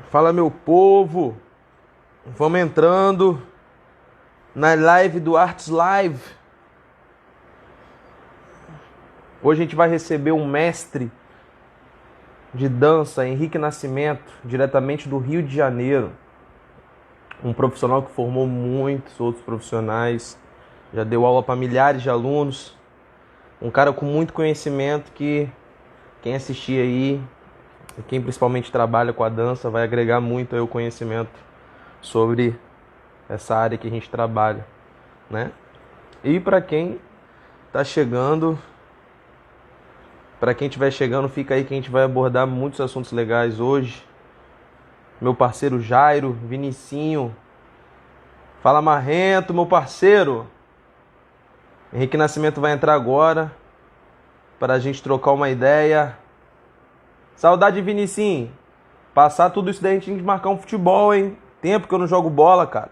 Fala, meu povo, vamos entrando na live do Arts Live. Hoje a gente vai receber um mestre de dança, Henrique Nascimento, diretamente do Rio de Janeiro. Um profissional que formou muitos outros profissionais, já deu aula para milhares de alunos. Um cara com muito conhecimento que quem assistir aí, quem principalmente trabalha com a dança, vai agregar muito aí o conhecimento sobre essa área que a gente trabalha, né? E para quem tá chegando, para quem estiver chegando, fica aí que a gente vai abordar muitos assuntos legais hoje. Meu parceiro Jairo, Vinicinho, fala Marrento, meu parceiro. Henrique Nascimento vai entrar agora para a gente trocar uma ideia. Saudade, Vinicinho. Passar tudo isso daí a gente tem que marcar um futebol, hein? Tempo que eu não jogo bola, cara.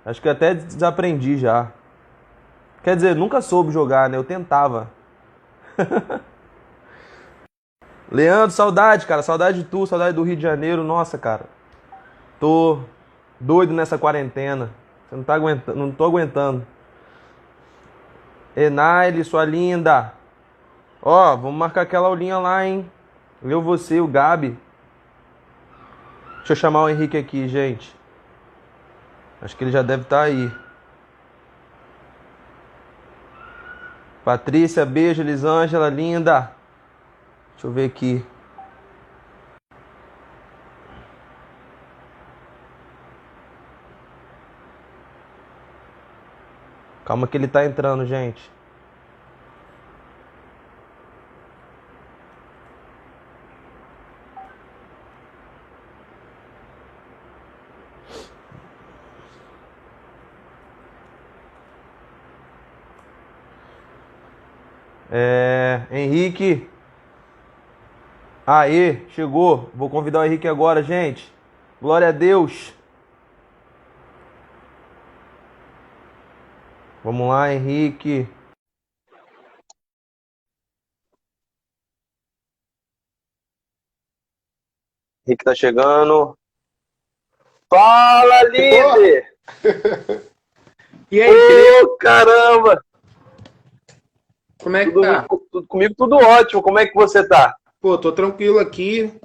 Acho que eu até desaprendi já. Quer dizer, nunca soube jogar, né? Eu tentava. Leandro, saudade, cara. Saudade de tu, saudade do Rio de Janeiro. Nossa, cara. Tô doido nessa quarentena. Você não tá aguentando, não tô aguentando. Enaile, sua linda. Ó, vamos marcar aquela aulinha lá, hein? Eu, você, o Gabi. Deixa eu chamar o Henrique aqui, gente. Acho que ele já deve estar aí. Patrícia, beijo. Elisângela, linda. Deixa eu ver aqui. Calma que ele tá entrando, gente. Henrique. Aê, chegou. Vou convidar o Henrique agora, gente. Glória a Deus. Vamos lá, Henrique. Henrique tá chegando. Fala, Chegou? líder! E aí, beleza? Ô, caramba! Como é que Tudo, tá? tudo comigo, tudo ótimo. Como é que você tá? Pô, tô tranquilo aqui,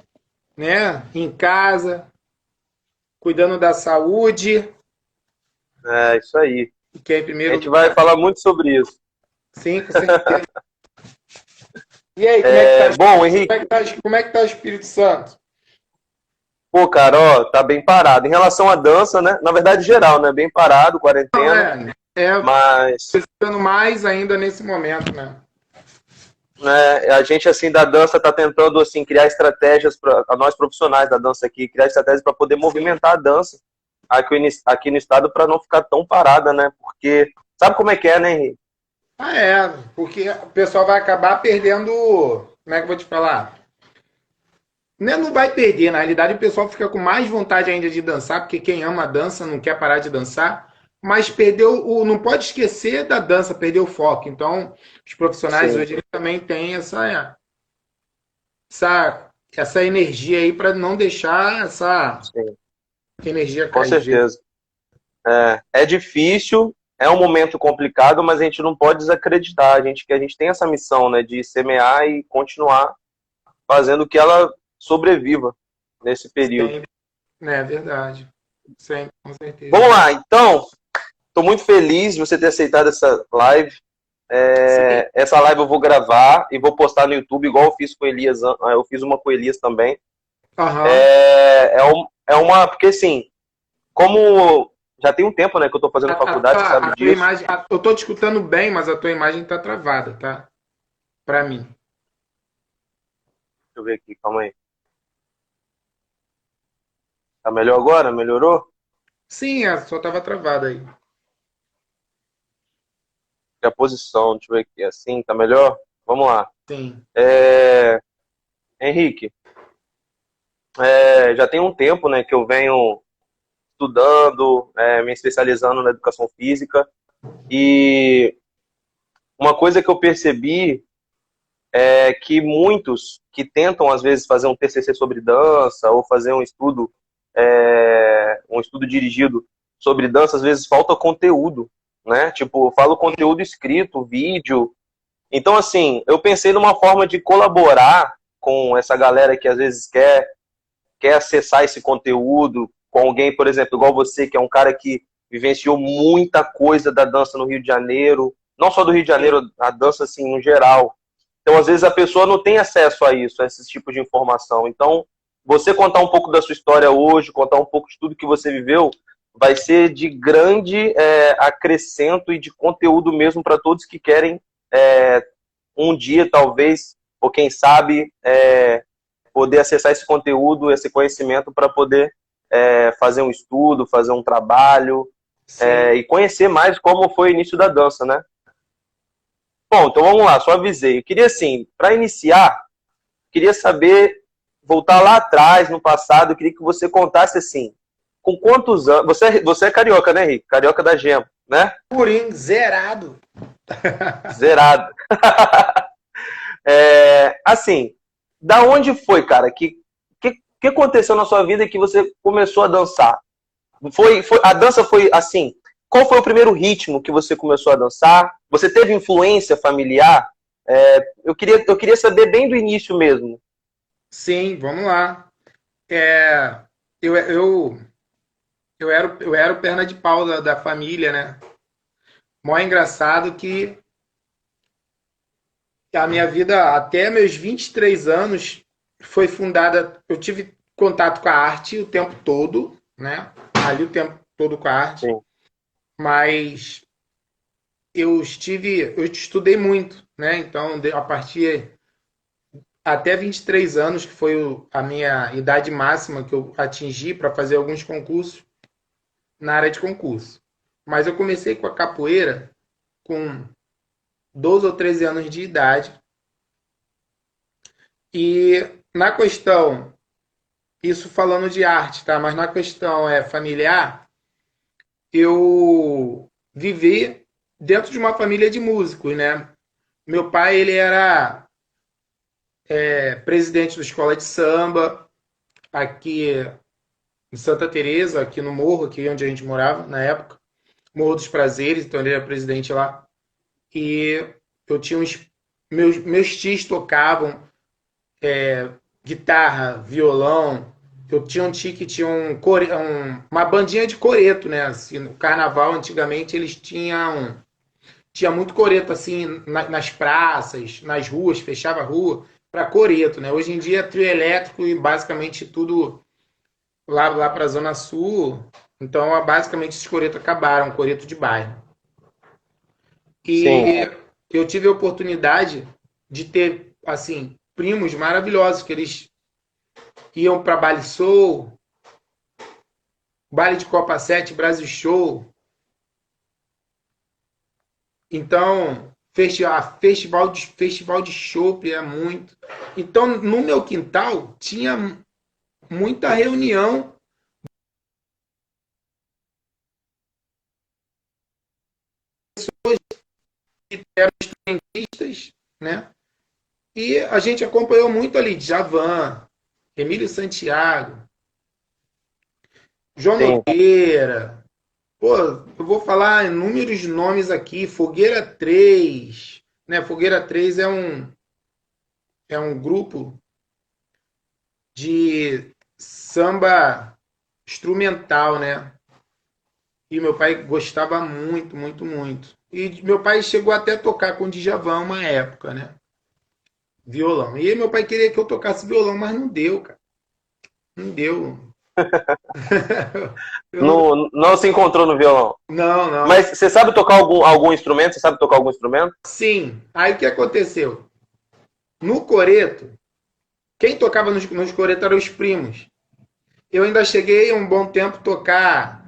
né? Em casa, cuidando da saúde, É, isso aí. que é em A primeiro gente vai lugar. falar muito sobre isso. Sim, com certeza. E aí, Bom, Henrique, como é que tá o Espírito Santo? pô, cara, ó, tá bem parado. Em relação à dança, né? Na verdade, geral, né? Bem parado, Não, quarentena. Mas precisando mais ainda nesse momento, né? né, a gente, assim, da dança tá tentando, assim, criar estratégias para nós profissionais da dança aqui, criar estratégias para poder Sim. movimentar a dança aqui no estado para não ficar tão parada, né? Porque sabe como é, né, Henrique? Ah, é, porque o pessoal vai acabar perdendo. Como é que eu vou te falar? Né, não vai perder, na realidade o pessoal fica com mais vontade ainda de dançar, porque quem ama a dança não quer parar de dançar, mas perdeu o. Não pode esquecer da dança, perdeu o foco. Então, os profissionais Sim, hoje eles também têm essa energia aí para não deixar essa sim, energia com cair. certeza. É difícil, é um momento complicado, mas a gente não pode desacreditar. A gente tem essa missão, né, de semear e continuar fazendo que ela sobreviva nesse período. Sempre, né? É verdade. Sempre, com certeza. Vamos lá, então. Estou muito feliz de você ter aceitado essa live. Sim. Essa live eu vou gravar e vou postar no YouTube, igual eu fiz com o Elias. Eu fiz uma com o Elias também. Aham. Porque assim, como já tem um tempo, né, que eu estou fazendo faculdade, você sabe A tua disso. imagem. Eu tô te escutando bem, mas a tua imagem tá travada, tá? Para mim. Deixa eu ver aqui, calma aí. Tá melhor agora? Melhorou? Sim, só tava travada aí. A posição, deixa eu ver aqui, assim, tá melhor? Vamos lá. Sim. É, Henrique, já tem um tempo, né, que eu venho estudando, me especializando na educação física. E uma coisa que eu percebi que muitos que tentam, às vezes, fazer um TCC sobre dança ou fazer um estudo dirigido sobre dança, às vezes falta conteúdo, né? Tipo, eu falo conteúdo escrito, vídeo. Então, assim, eu pensei numa forma de colaborar com essa galera que às vezes quer acessar esse conteúdo, com alguém, por exemplo, igual você, que é um cara que vivenciou muita coisa da dança no Rio de Janeiro, não só do Rio de Janeiro, a dança assim, no geral. Então, às vezes, a pessoa não tem acesso a isso, a esses tipos de informação. Então, você contar um pouco da sua história hoje, contar um pouco de tudo que você viveu, vai ser de grande acrescento e de conteúdo mesmo para todos que querem um dia, talvez, ou quem sabe, poder acessar esse conteúdo, esse conhecimento para poder fazer um estudo, fazer um trabalho e conhecer mais como foi o início da dança, né? Bom, então vamos lá, só avisei. Eu queria, assim, para iniciar, queria saber, voltar lá atrás, no passado, eu queria que você contasse, assim, com quantos anos... Você é carioca, né, Henrique? Carioca da Gema, né? Purinho, zerado. Zerado. Assim, da onde foi, cara, que aconteceu na sua vida que você começou a dançar? A dança foi assim, qual foi o primeiro ritmo que você começou a dançar? Você teve influência familiar? Eu queria saber bem do início mesmo. Sim, vamos lá. Eu era o perna de pau da família, né? Mó engraçado que a minha vida, até meus 23 anos, foi fundada. Eu tive contato com a arte o tempo todo, né? Ali o tempo todo com a arte. Sim. Mas eu estudei muito, né? Então, a partir até 23 anos, que foi a minha idade máxima que eu atingi para fazer alguns concursos na área de concurso. Mas eu comecei com a capoeira com 12 ou 13 anos de idade. E na questão, isso falando de arte, tá? Mas na questão familiar, eu vivi dentro de uma família de músicos, né? Meu pai, ele era presidente da escola de samba aqui em Santa Teresa, aqui no Morro, aqui onde a gente morava na época, Morro dos Prazeres, então ele era presidente lá. E eu tinha meus tios tocavam guitarra, violão. Eu tinha um tio que tinha uma bandinha de coreto, né? Assim, no carnaval, antigamente, eles tinha muito coreto, assim, nas praças, nas ruas, fechava a rua para coreto, né? Hoje em dia é trio elétrico e basicamente tudo lá para a Zona Sul. Então, basicamente, esses coretos acabaram, coreto de bairro. Sim. E eu tive a oportunidade de ter, assim, primos maravilhosos, que eles iam para baile soul, baile de Copa 7, Brasil Show. Então, festival de chopp é muito. Então, no meu quintal tinha muita reunião de instrumentistas, né? E a gente acompanhou muito ali Djavan, Emílio Santiago, João Sim. Nogueira. Pô, eu vou falar inúmeros nomes aqui. Fogueira 3, né? Fogueira 3 é um grupo de samba instrumental, né? E meu pai gostava muito, muito, muito. E meu pai chegou até a tocar com o Djavan uma época, né? Violão. E meu pai queria que eu tocasse violão, mas não deu, cara. Não deu. Não se encontrou no violão. Não, não. Mas você sabe tocar algum instrumento? Você sabe tocar algum instrumento? Sim. Aí o que aconteceu? No coreto, quem tocava nos coretos eram os primos. Eu ainda cheguei um bom tempo tocar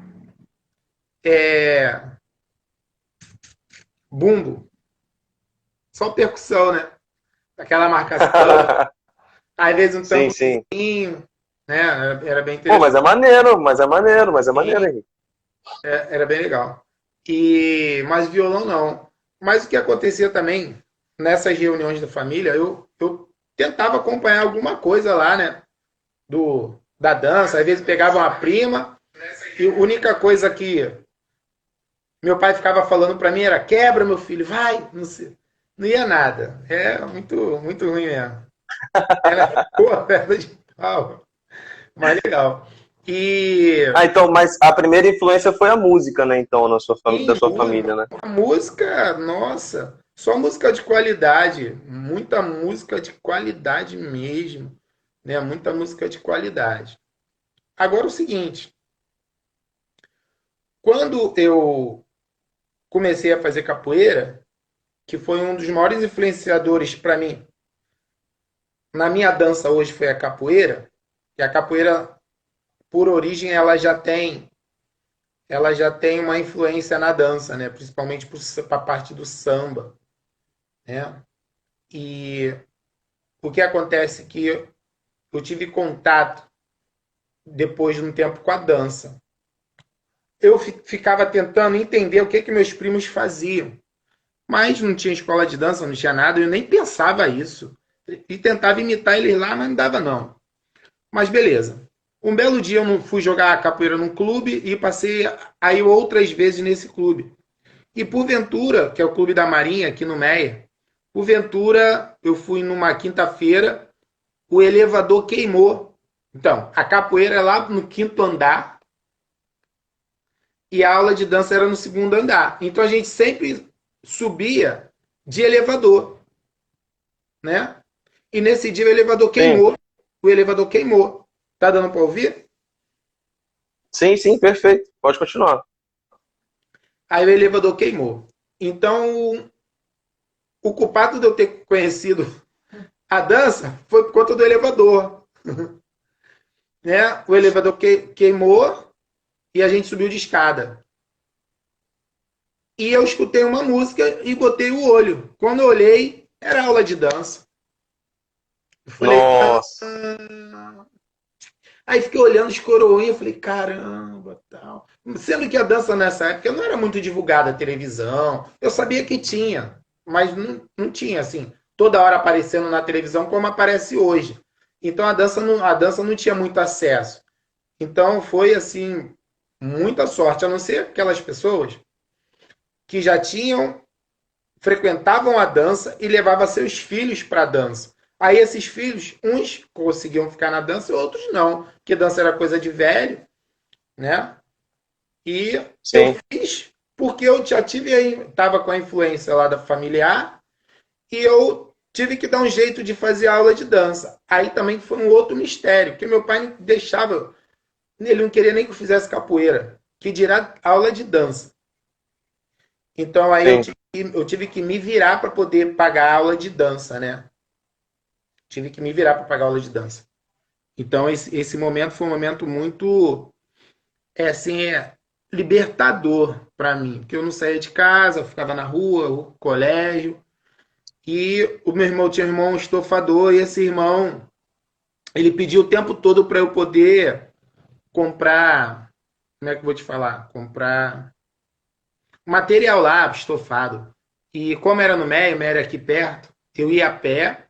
bumbo. Só percussão, né? Aquela marcação. Às vezes um tamborzinho, né? Era bem interessante. Pô, mas é maneiro, Henrique. Era bem legal. Mas violão não. Mas o que acontecia também, nessas reuniões da família, eu eu tentava acompanhar alguma coisa lá, né? Da dança. Às vezes pegava uma prima e a única coisa que meu pai ficava falando para mim era: quebra, meu filho, vai. Não, sei, não ia nada. É muito, muito ruim mesmo. Era boa perna de pau, mas legal. E, Ah, então, mas a primeira influência foi a música, né? Então, da e sua família, né? a música, nossa, só música de qualidade. Muita música de qualidade mesmo. Né? Muita música de qualidade. Agora o seguinte, quando eu comecei a fazer capoeira, que foi um dos maiores influenciadores para mim na minha dança hoje foi a capoeira, e a capoeira por origem ela já tem uma influência na dança, né? Principalmente para a parte do samba, né? E o que acontece é que eu tive contato depois de um tempo com a dança. Eu ficava tentando entender o que meus primos faziam, mas não tinha escola de dança, não tinha nada, eu nem pensava isso. E tentava imitar eles lá, mas não dava não. Mas beleza. Um belo dia eu não fui jogar capoeira num clube e passei a ir outras vezes nesse clube. E porventura, que é o Clube da Marinha, aqui no Meia, porventura eu fui numa quinta-feira, o elevador queimou. Então, a capoeira é lá no quinto andar e a aula de dança era no segundo andar. Então a gente sempre subia de elevador, né? E nesse dia o elevador Sim, queimou. O elevador queimou. Tá dando para ouvir? sim, sim, perfeito. Pode continuar. Aí o elevador queimou. Então, o culpado de eu ter conhecido a dança foi por conta do elevador. Né? O elevador queimou e a gente subiu de escada. E eu escutei uma música e botei o olho. Quando eu olhei, era aula de dança. Eu falei, Nossa. aí fiquei olhando os coroinhas, eu falei, caramba, tal. Sendo que a dança nessa época não era muito divulgada na televisão. Eu sabia que tinha, mas não tinha, assim, toda hora aparecendo na televisão como aparece hoje. Então a dança não tinha muito acesso. Então foi, assim, muita sorte, a não ser aquelas pessoas que já frequentavam a dança e levavam seus filhos para a dança. Aí esses filhos, uns conseguiam ficar na dança, outros não, porque dança era coisa de velho, né? E eu Sim, fiz porque eu já estava com a influência lá da familiar e eu tive que dar um jeito de fazer aula de dança. Aí também foi um outro mistério, porque meu pai não deixava, ele não queria nem que eu fizesse capoeira, que dirá aula de dança. Então aí eu sim. tive, eu tive que me virar para poder pagar a aula de dança, né? Tive que me virar para pagar a aula de dança. Então esse momento foi um momento muito assim, libertador para mim, porque eu não saía de casa, eu ficava na rua, o colégio, e o meu irmão tinha um irmão estofador, e esse irmão, ele pediu o tempo todo para eu poder comprar, como é que eu vou te falar? Comprar material lá, estofado. E como era no Meia, o Meia era aqui perto, eu ia a pé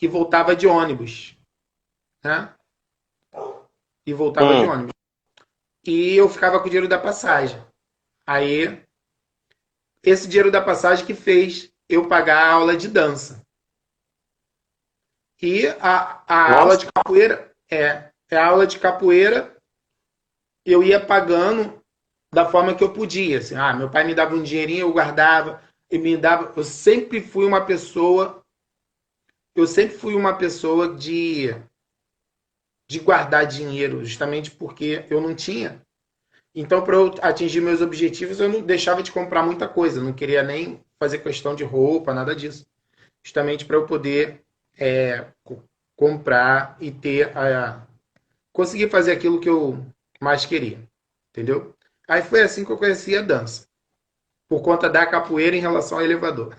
e voltava de ônibus, né? E voltava de Hum, ônibus. E eu ficava com o dinheiro da passagem. Aí, esse dinheiro da passagem que fez eu pagar a aula de dança. E a aula nossa. de capoeira a aula de capoeira eu ia pagando da forma que eu podia. Assim, meu pai me dava um dinheirinho, eu guardava e me dava. Eu sempre fui uma pessoa de guardar dinheiro, justamente porque eu não tinha. Então, para eu atingir meus objetivos, eu não deixava de comprar muita coisa. Não queria nem fazer questão de roupa, nada disso. Justamente para eu poder comprar e conseguir fazer aquilo que eu mais queria. Entendeu? Aí foi assim que eu conheci a dança. Por conta da capoeira em relação ao elevador.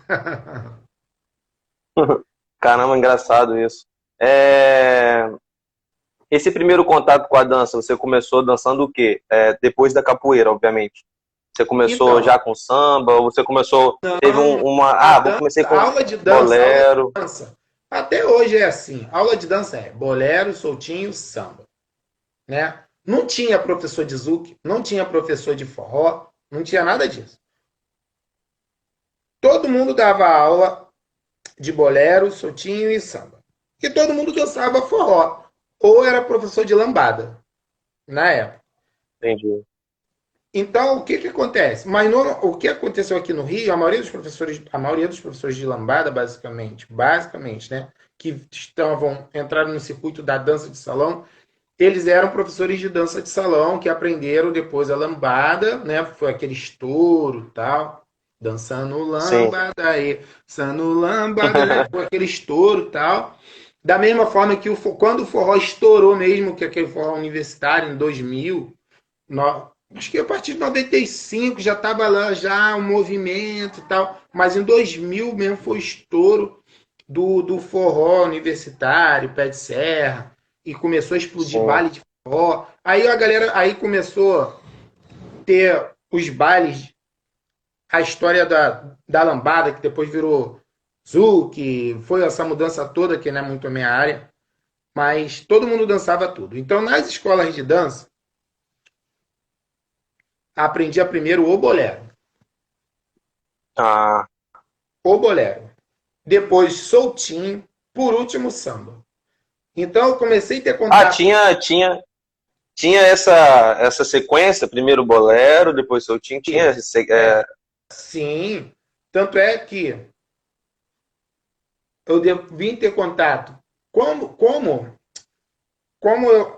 Caramba, engraçado isso. É, esse primeiro contato com a dança, você começou dançando o quê? Depois da capoeira, obviamente. Você começou Então, já com samba? Ou você começou. Teve não, uma. a Comecei dança, com aula de dança, bolero. Até hoje é assim. Aula de dança é bolero, soltinho, samba, né? Não tinha professor de zouk, não tinha professor de forró, não tinha nada disso. Todo mundo dava aula de bolero, soltinho e samba. E todo mundo dançava forró. Ou era professor de lambada, na época. Entendi. Então, o que que acontece? Mas o que aconteceu aqui no Rio, a maioria dos professores de lambada, basicamente, né, que entraram no circuito da dança de salão, eles eram professores de dança de salão que aprenderam depois a lambada, né? Foi aquele estouro, tal, dançando Sim, lambada aí, dançando lambada, né? Foi aquele estouro, tal. Da mesma forma que quando o forró estourou mesmo, que é aquele forró universitário em 2000, acho que a partir de 95 já estava lá já um movimento e tal, mas em 2000 mesmo foi o estouro do forró universitário, pé de serra, e começou a explodir sim. baile de forró. Aí a galera aí começou a ter os bailes, a história da lambada, que depois virou zouk, foi essa mudança toda, que não é muito a minha área, mas todo mundo dançava tudo. Então, nas escolas de dança, aprendia primeiro o bolero. Ah, O bolero. Depois soltinho, por último samba. Então eu comecei a ter ah contato. tinha essa sequência, primeiro bolero, depois soltinho, tinha É, sim. Tanto é que eu vim ter contato. Como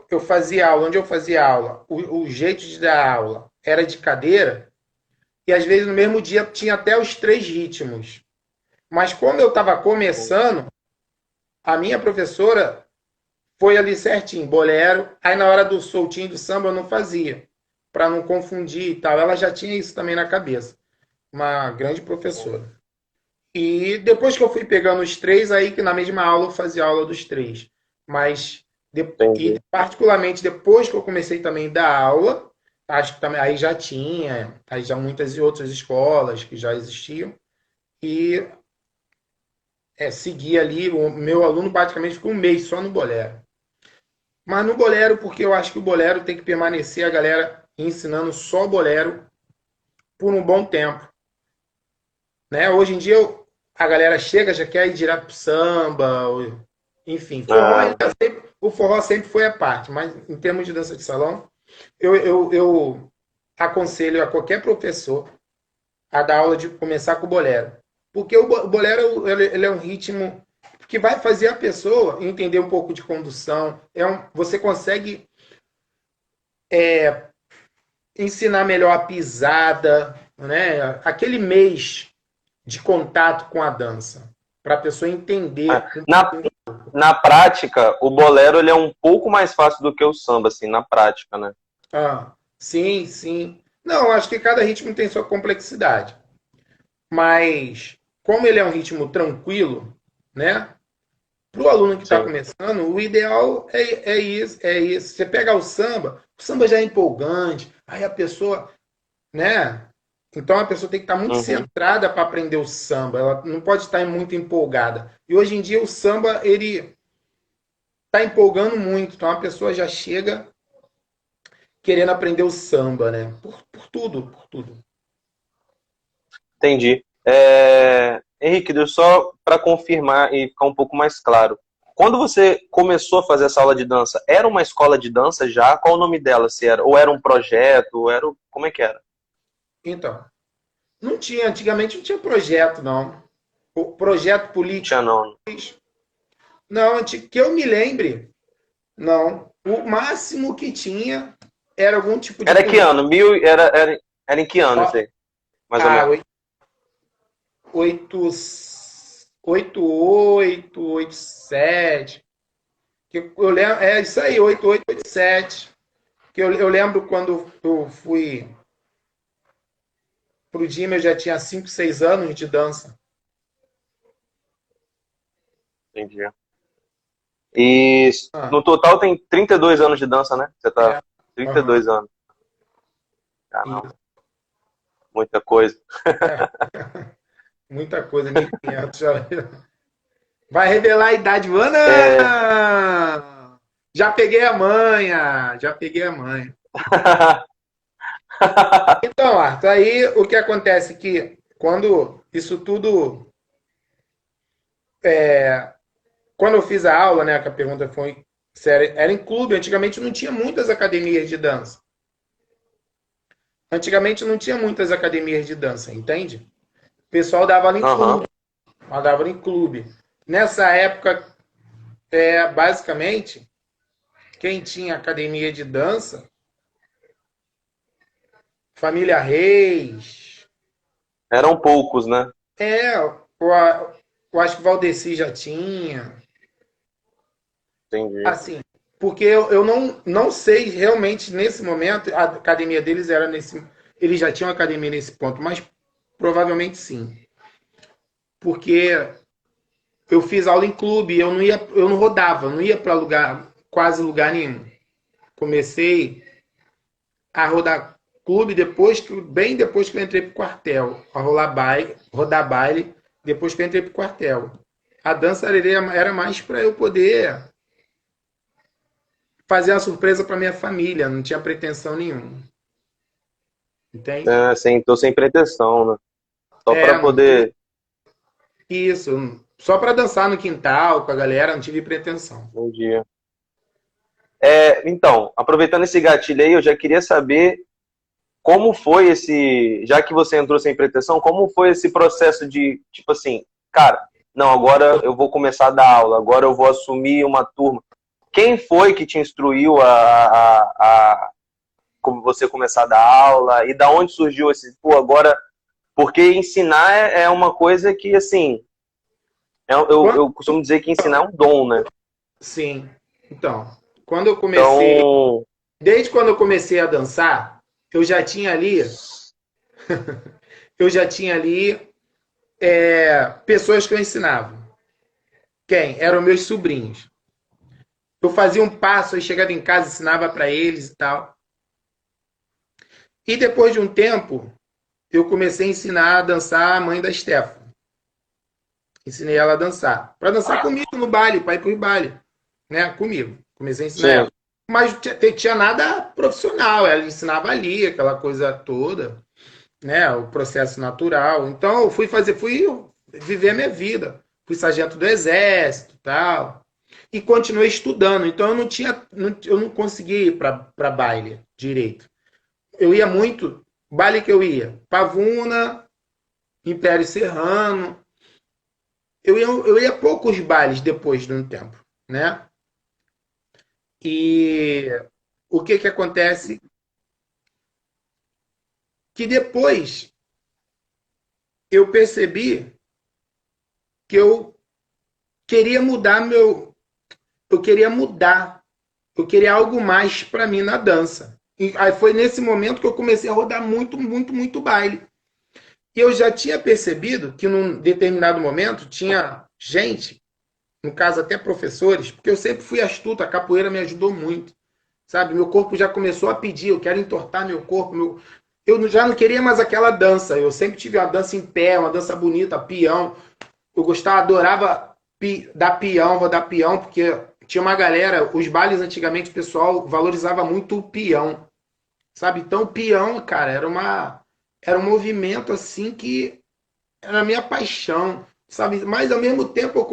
eu fazia aula, onde eu fazia aula, o jeito de dar aula era de cadeira, e às vezes no mesmo dia tinha até os três ritmos. Mas como eu estava começando, a minha professora foi ali certinho, bolero. Aí na hora do soltinho do samba eu não fazia, para não confundir e tal. Ela já tinha isso também na cabeça. Uma grande professora. E depois que eu fui pegando os três, aí que na mesma aula eu fazia aula dos três. Mas, e entendi. particularmente depois que eu comecei também a dar aula, acho que também aí já tinha, aí já muitas outras escolas que já existiam, e segui ali, o meu aluno praticamente ficou um mês só no bolero. Mas no bolero, porque eu acho que o bolero tem que permanecer a galera ensinando só bolero por um bom tempo. Né? Hoje em dia a galera chega, já quer ir direto pro samba, enfim, Ah, o forró sempre foi a parte, mas em termos de dança de salão, eu aconselho a qualquer professor a dar aula de começar com o bolero. Porque o bolero ele é um ritmo que vai fazer a pessoa entender um pouco de condução. Você consegue ensinar melhor a pisada, né? Aquele mês de contato com a dança, para a pessoa entender. na prática, o bolero ele é um pouco mais fácil do que o samba, assim, na prática, né? Sim, sim. Não, acho que cada ritmo tem sua complexidade. Mas, como ele é um ritmo tranquilo, né? Para o aluno que está Sim. começando, o ideal é isso, é isso. Você pega o samba já é empolgante, aí a pessoa, né? Então a pessoa tem que estar muito Uhum. centrada para aprender o samba. Ela não pode estar muito empolgada. E hoje em dia o samba ele está empolgando muito. Então a pessoa já chega querendo aprender o samba, né? Por tudo, por tudo. Entendi. Henrique, deu só para confirmar e ficar um pouco mais claro. Quando você começou a fazer essa aula de dança, era uma escola de dança já? Qual o nome dela? Se era, ou era um projeto? Como é que era? Então, não tinha, antigamente não tinha projeto, não. O projeto Tinha político, não. não, que eu me lembre, não. O máximo que tinha era algum tipo de Era que política. ano? Era em que ano isso aí? Mais ou Ah, menos. oito, oito, oito, oito, sete. Que eu lembro, é isso aí, 88, 87. Que eu lembro quando eu fui pro Dima, eu já tinha 5 6 anos de dança. Entendi. E Ah, no total tem 32 anos de dança, né? Você tá é, trinta e aham, dois anos. Caramba, isso. muita coisa. É, muita coisa, 1500 já. Vai revelar a idade, mano. Já peguei a manha, já peguei a manha. Então, Arthur, aí o que acontece é que quando isso tudo, quando eu fiz a aula, né, que a pergunta foi se era em clube, antigamente não tinha muitas academias de dança. Antigamente não tinha muitas academias de dança, entende? O pessoal dava aula em Aham. clube, dava aula em clube. Nessa época, basicamente, quem tinha academia de dança, família Reis, Eram poucos, né? eu acho que o Valdeci já tinha, Entendi. assim, porque eu não sei realmente nesse momento, a academia deles era nesse, eles já tinham academia nesse ponto, mas provavelmente sim, porque eu fiz aula em clube, eu não rodava, eu não ia para lugar, quase lugar nenhum. Comecei a rodar clube bem depois que eu entrei pro quartel, a rodar baile, depois que eu entrei pro quartel. A dança era mais para eu poder fazer uma surpresa para minha família, não tinha pretensão nenhuma, entende? Tô sem pretensão, né? Só para Não tinha poder. isso, só para dançar no quintal com a galera, não tive pretensão. Um dia. Então, aproveitando esse gatilho aí, eu já queria saber como foi esse. Já que você entrou sem pretensão, como foi esse processo de, tipo assim, cara, não, agora eu vou começar a dar aula, agora eu vou assumir uma turma. Quem foi que te instruiu a como você começar a dar aula? E da onde surgiu esse, pô, agora. Porque ensinar é uma coisa que, assim, Quando, eu costumo dizer que ensinar é um dom, né? sim, então, quando eu comecei, Então, desde quando eu comecei a dançar, eu já tinha ali, eu já tinha ali pessoas que eu ensinava. Quem? Eram meus sobrinhos. Eu fazia um passo, aí chegava em casa, ensinava para eles e tal. E depois de um tempo, eu comecei a ensinar a dançar a mãe da Stephanie. Ensinei ela a dançar. Para dançar comigo no baile, para ir pro baile, né? Comigo. Comecei a ensinar sim. ela. Mas tinha nada profissional, ela ensinava ali, aquela coisa toda, né? O processo natural. Então eu fui viver a minha vida. Fui sargento do exército, tal. E continuei estudando. Então eu não conseguia ir para baile direito. Eu ia muito, baile que eu ia, Pavuna, Império Serrano. Eu ia poucos bailes depois de um tempo, né? E o que que acontece? Que depois eu percebi que queria mudar meu, eu queria mudar, eu queria algo mais para mim na dança. E aí foi nesse momento que eu comecei a rodar muito, muito, muito baile. E eu já tinha percebido que num determinado momento tinha gente, no caso até professores, porque eu sempre fui astuto, a capoeira me ajudou muito, sabe? Meu corpo já começou a pedir, eu quero entortar meu corpo, eu já não queria mais aquela dança, eu sempre tive uma dança em pé, uma dança bonita, peão, eu gostava, adorava dar peão, vou dar peão, porque tinha uma galera, os bailes antigamente o pessoal valorizava muito o peão, sabe? Então o peão, cara, era um movimento assim que era a minha paixão, sabe? Mas ao mesmo tempo eu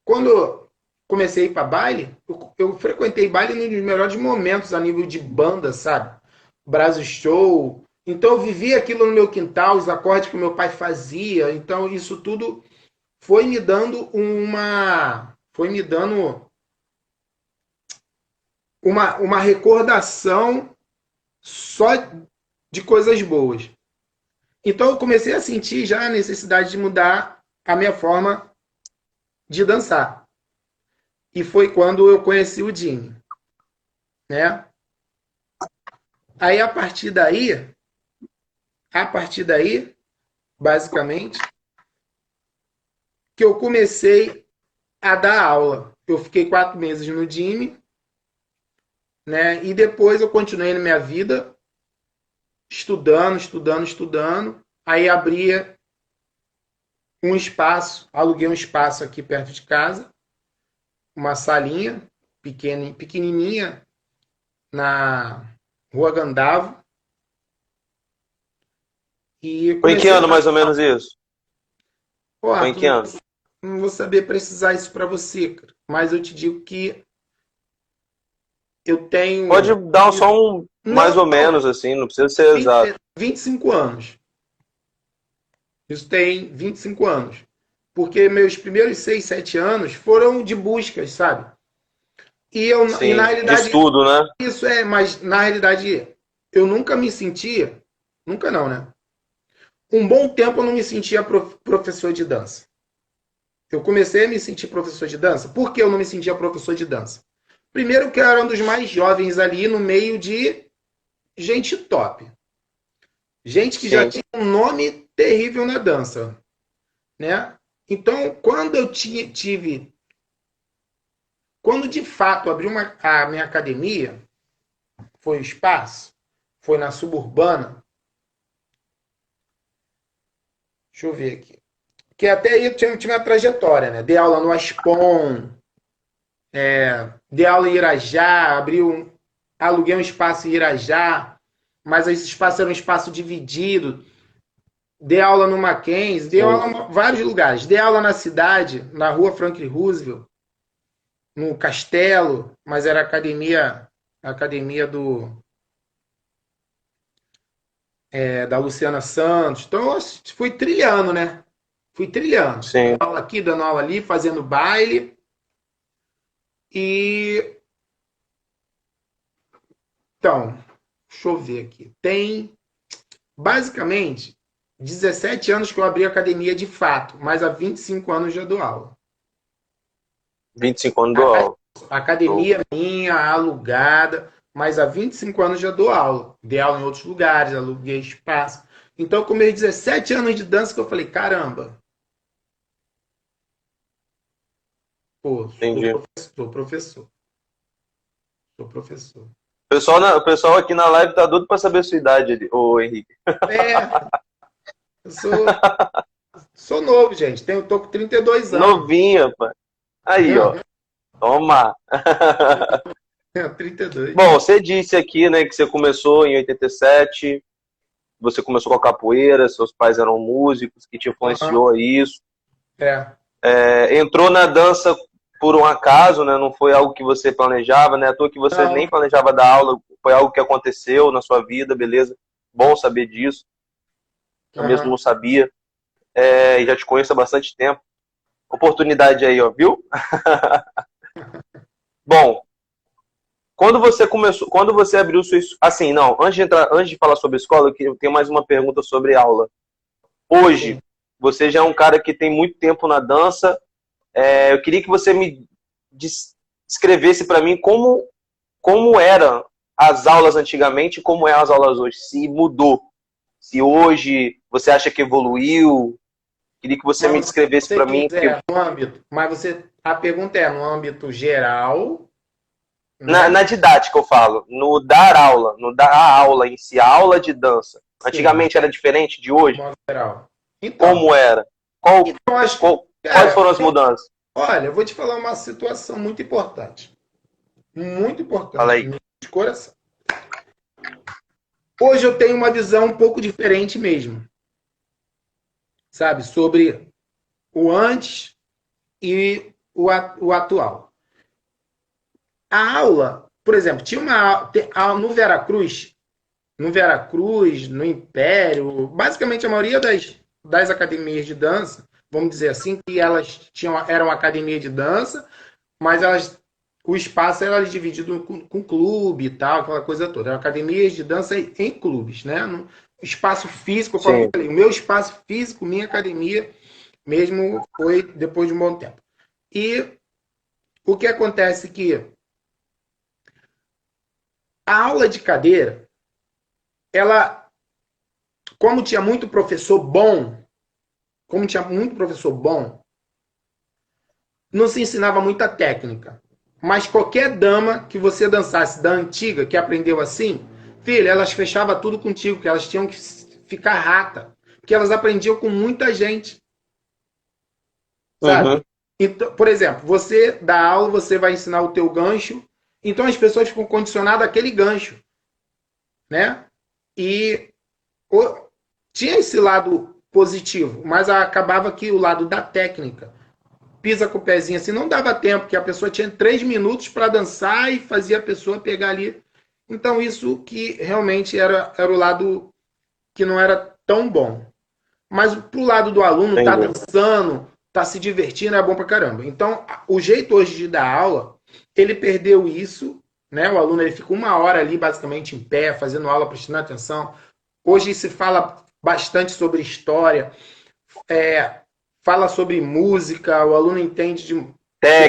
quando eu comecei a ir para baile, eu frequentei baile nos melhores momentos a nível de banda, sabe? Brasil Show. Então eu vivia aquilo no meu quintal, os acordes que o meu pai fazia. Então isso tudo foi me dando uma recordação só de coisas boas. Então eu comecei a sentir já a necessidade de mudar a minha forma de dançar. E foi quando eu conheci o Jimmy, né? Aí a partir daí, basicamente, que eu comecei a dar aula. Eu fiquei 4 meses no Jimmy, né? E depois eu continuei na minha vida estudando, estudando, estudando. Aí abria um espaço, aluguei um espaço aqui perto de casa, uma salinha pequenininha na Rua Gandavo e Foi em que comecei ano a... mais ou menos isso? Pô, Foi em Arthur, que ano? não vou saber precisar isso para você, cara, mas eu te digo que eu Pode tenho... dar só um Não, mais ou menos, assim, não precisa ser exato. 25 anos. Isso tem 25 anos. Porque meus primeiros 6, 7 anos foram de buscas, sabe? E na Sim, de realidade, estudo, né? isso é, mas na realidade, eu nunca me sentia, nunca não, né? Um bom tempo eu não me sentia professor de dança. Eu comecei a me sentir professor de dança. Por que eu não me sentia professor de dança? Primeiro que eu era um dos mais jovens ali no meio de gente top. Gente que já Sim, tinha um nome terrível na dança, né? Então, quando eu tive, quando de fato abri a minha academia, foi o espaço, foi na suburbana, deixa eu ver aqui, que até aí eu tinha uma trajetória, né? Dei aula no Aspon, dei aula em Irajá, aluguei um espaço em Irajá, mas esse espaço era um espaço dividido. Dei aula no Mackenzie, dei sim. aula em vários lugares. Dei aula na cidade, na rua Franklin Roosevelt, no Castelo, mas era a academia da Luciana Santos. Então, eu fui trilhando, né? Fui trilhando. Dando Sim. aula aqui, dando aula ali, fazendo baile. E, então, deixa eu ver aqui. Tem, basicamente, 17 anos que eu abri a academia de fato, mas há 25 anos já dou aula. 25 anos do A aula. Show. academia minha, alugada, mas há 25 anos já dou aula. Dei aula em outros lugares, aluguei espaço. Então, com meus 17 anos de dança, que eu falei, caramba, pô, sou Entendi. professor, sou professor, sou professor. O pessoal aqui na live tá doido pra saber a sua idade, ô Henrique. É, eu sou novo, gente. Tô com 32 anos. Novinha, pai. Aí, ó. Toma. 32. Bom, você disse aqui, né, que você começou em 87, você começou com a capoeira, seus pais eram músicos, que te Aham, influenciou a isso. é. Entrou na dança por um acaso, né? Não foi algo que você planejava, né? À toa que você Não, nem planejava dar aula, foi algo que aconteceu na sua vida, beleza? Bom saber disso. Eu mesmo aham. não sabia, e já te conheço há bastante tempo. Oportunidade aí, ó, viu? Bom, quando você abriu sua, assim, não, antes de falar sobre escola, eu tenho mais uma pergunta sobre aula. Hoje, Sim. você já é um cara que tem muito tempo na dança. Eu queria que você me descrevesse para mim como eram as aulas antigamente e como é as aulas hoje. Se mudou. Se hoje você acha que evoluiu. Queria que você me Mas se descrevesse você para mim. quiser, no âmbito, mas a pergunta é no âmbito geral, Na, né? na didática eu falo. No dar aula. No dar a aula em si. A aula de dança. Sim, Antigamente era diferente de de hoje? modo geral. Então, Como era? Qual, eu acho que, quais cara, foram as mudanças? olha, eu vou te falar uma situação muito importante. Muito Fala importante, aí. mesmo, de coração. Hoje eu tenho uma visão um pouco diferente mesmo, sabe? Sobre o antes e o atual. A aula, por exemplo, tinha no Veracruz, no Império, basicamente a maioria das academias de dança, vamos dizer assim, que eram academia de dança, mas o espaço era dividido com clube e tal, aquela coisa toda. Eram academias de dança em clubes, né? No espaço físico, como eu Sim, falei, o meu espaço físico, minha academia, mesmo foi depois de um bom tempo. E o que acontece é que a aula de cadeira, ela, como tinha muito professor bom, como tinha muito professor bom, não se ensinava muita técnica. Mas qualquer dama que você dançasse da antiga, que aprendeu assim, filha, elas fechavam tudo contigo, que elas tinham que ficar rata. Porque elas aprendiam com muita gente. sabe? Uhum. Então, por exemplo, você dá aula, você vai ensinar o teu gancho, então as pessoas ficam condicionadas àquele gancho, né? E tinha esse lado positivo, mas acabava que o lado da técnica, pisa com o pezinho assim, não dava tempo, que a pessoa tinha 3 minutos para dançar e fazia a pessoa pegar ali. Então, isso que realmente era o lado que não era tão bom. Mas pro lado do aluno, tá Entendi. dançando, tá se divertindo, é bom pra caramba. Então, o jeito hoje de dar aula, ele perdeu isso, né? O aluno ele fica 1 hora ali, basicamente, em pé, fazendo aula, prestando atenção. Hoje se fala bastante sobre história, fala sobre música, o aluno entende de. Você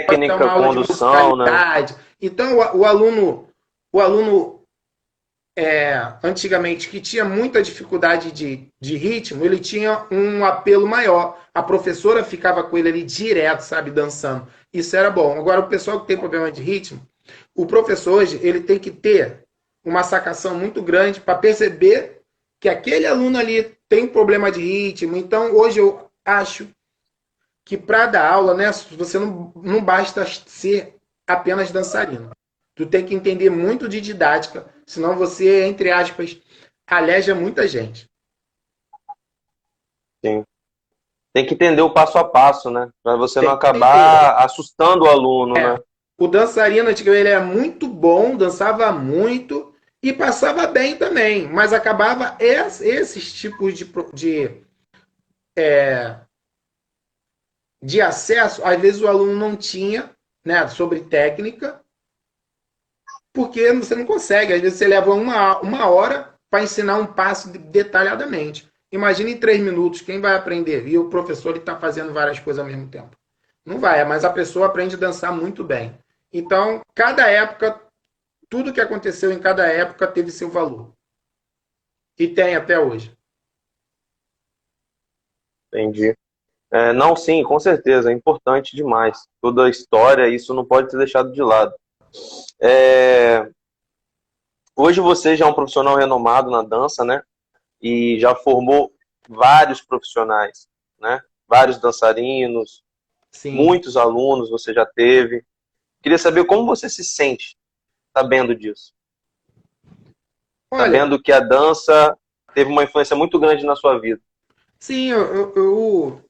pode dar uma Técnica, aula de condução, né? musicalidade. Então, o aluno antigamente, que tinha muita dificuldade de ritmo, ele tinha um apelo maior. A professora ficava com ele ali direto, sabe, dançando. Isso era bom. Agora, o pessoal que tem problema de ritmo, o professor hoje, ele tem que ter uma sacação muito grande para perceber que aquele aluno ali tem problema de ritmo. Então, hoje eu acho que para dar aula, né, você não basta ser apenas dançarino. Tu tem que entender muito de didática, senão você, entre aspas, aleja muita gente. Sim. Tem que entender o passo a passo, né? Para você não Tem que entender. acabar assustando o aluno, né? O dançarino antigamente ele era muito bom, dançava muito e passava bem também, mas acabava esses tipos de acesso, às vezes o aluno não tinha, né, sobre técnica, porque você não consegue. Às vezes você leva 1 hora para ensinar um passo detalhadamente. Imagine em 3 minutos, quem vai aprender? E o professor está fazendo várias coisas ao mesmo tempo. Não vai, mas a pessoa aprende a dançar muito bem. Então, cada época, tudo que aconteceu em cada época teve seu valor. E tem até hoje. Entendi. Não, sim, com certeza, é importante demais. Toda a história, isso não pode ser deixado de lado. É, Hoje você já é um profissional renomado na dança, né? E já formou vários profissionais, né? Vários dançarinos, Sim. muitos alunos você já teve. Queria saber como você se sente sabendo disso. Olha, Sabendo que a dança teve uma influência muito grande na sua vida. sim, eu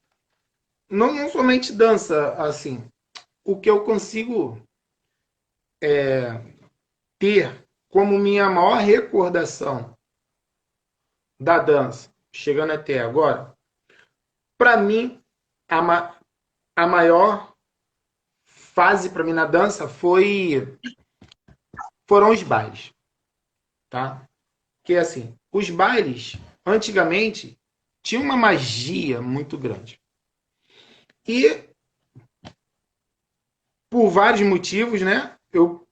não somente dança, assim, o que eu consigo ter como minha maior recordação da dança, chegando até agora, para mim, a, ma a maior fase para mim na dança foram os bailes, tá? Que assim, os bailes antigamente tinham uma magia muito grande. E por vários motivos, né, eu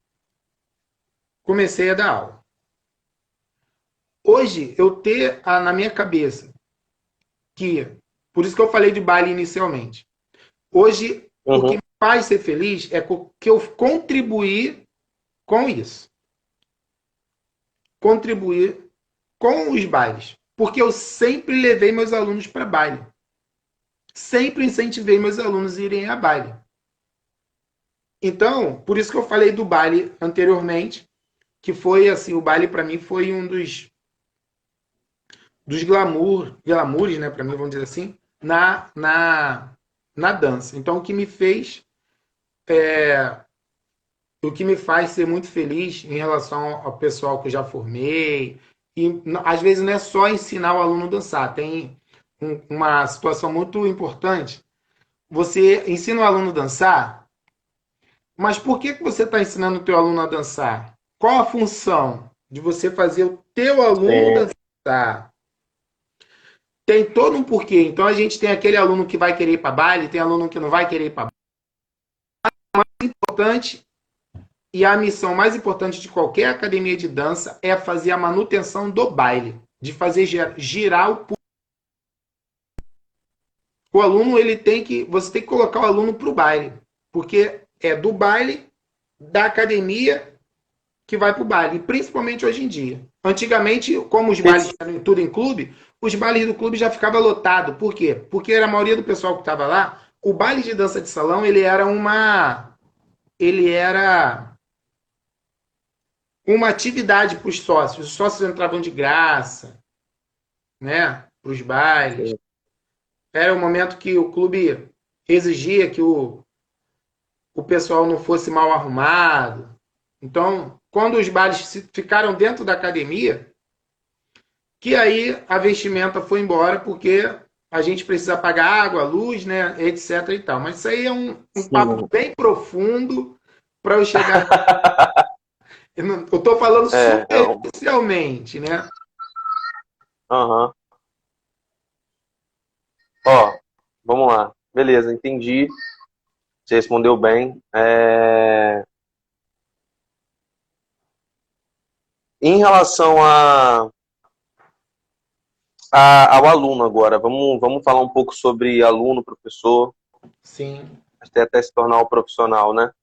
comecei a dar aula. Hoje eu ter na minha cabeça que, por isso que eu falei de baile inicialmente. Hoje o que Uhum. me faz ser feliz é que eu contribuir com isso. Contribuir com os bailes. Porque eu sempre levei meus alunos para baile. Sempre incentivei meus alunos a irem a baile. Então, por isso que eu falei do baile anteriormente, que foi assim, o baile para mim foi um dos glamours, né, para mim, vamos dizer assim, na dança. Então, o que me faz ser muito feliz em relação ao pessoal que eu já formei, e às vezes não é só ensinar o aluno a dançar, tem uma situação muito importante. Você ensina o aluno a dançar, mas por que você está ensinando o teu aluno a dançar? Qual a função de você fazer o teu aluno Sim. dançar? Tem todo um porquê. Então a gente tem aquele aluno que vai querer ir para baile, tem aluno que não vai querer ir para baile. O importante e a missão mais importante de qualquer academia de dança é fazer a manutenção do baile, de fazer girar o público. O aluno você tem que colocar o aluno para o baile, porque é do baile da academia que vai para o baile, principalmente hoje em dia. Antigamente, como os bailes eram tudo em clube, os bailes do clube já ficavam lotados. Por quê? Porque a maioria do pessoal que estava lá o baile de dança de salão, ele era uma atividade para os sócios. Os sócios entravam de graça, né? Para os bailes. Era o momento que o clube exigia que o pessoal não fosse mal arrumado. Então, quando os bailes ficaram dentro da academia, que aí a vestimenta foi embora, porque a gente precisa pagar água, luz, né, etc e tal. Mas isso aí é um papo bem profundo para eu chegar. Eu estou falando superficialmente, né? Aham. Ó, vamos lá. Beleza, entendi. Você respondeu bem. Em relação ao aluno agora, vamos falar um pouco sobre aluno, professor, Sim. até se tornar um profissional, né?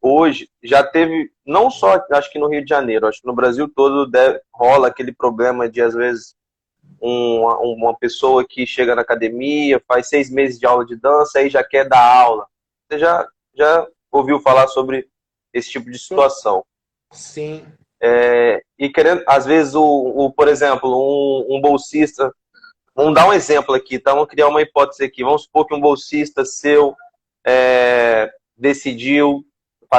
Hoje já teve, não só acho que no Rio de Janeiro, acho que no Brasil todo rola aquele problema de, às vezes, uma pessoa que chega na academia, faz 6 meses de aula de dança, aí já quer dar aula. Você já ouviu falar sobre esse tipo de situação? Sim. E querendo, às vezes, por exemplo, um bolsista, vamos dar um exemplo aqui, tá? Vamos criar uma hipótese aqui. Vamos supor que um bolsista seu decidiu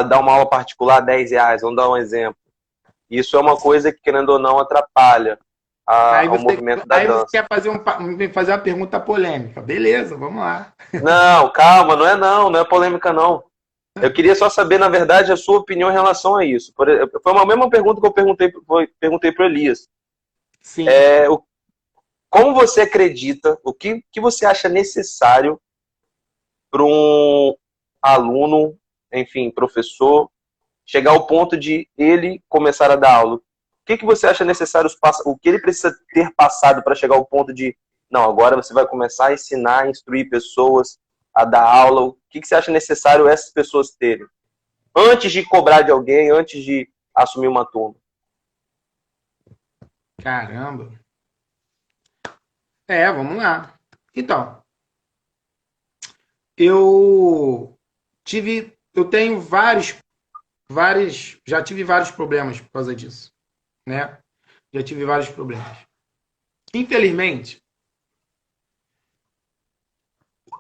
dar uma aula particular R$ 10, vamos dar um exemplo. Isso é uma coisa que, querendo ou não, atrapalha o movimento da dança. Aí você quer fazer uma pergunta polêmica. Beleza, vamos lá. Não, calma, não é polêmica, não. Eu queria só saber, na verdade, a sua opinião em relação a isso. Foi uma mesma pergunta que eu perguntei para o Elias. Sim. Como você acredita, o que você acha necessário para um aluno, enfim, professor, chegar ao ponto de ele começar a dar aula? O que você acha necessário, o que ele precisa ter passado para chegar ao ponto de, não, agora você vai começar a ensinar, a instruir pessoas a dar aula? O que você acha necessário essas pessoas terem? Antes de cobrar de alguém, antes de assumir uma turma. Caramba. Vamos lá. Então, eu tenho já tive vários problemas por causa disso, né? Já tive vários problemas. Infelizmente,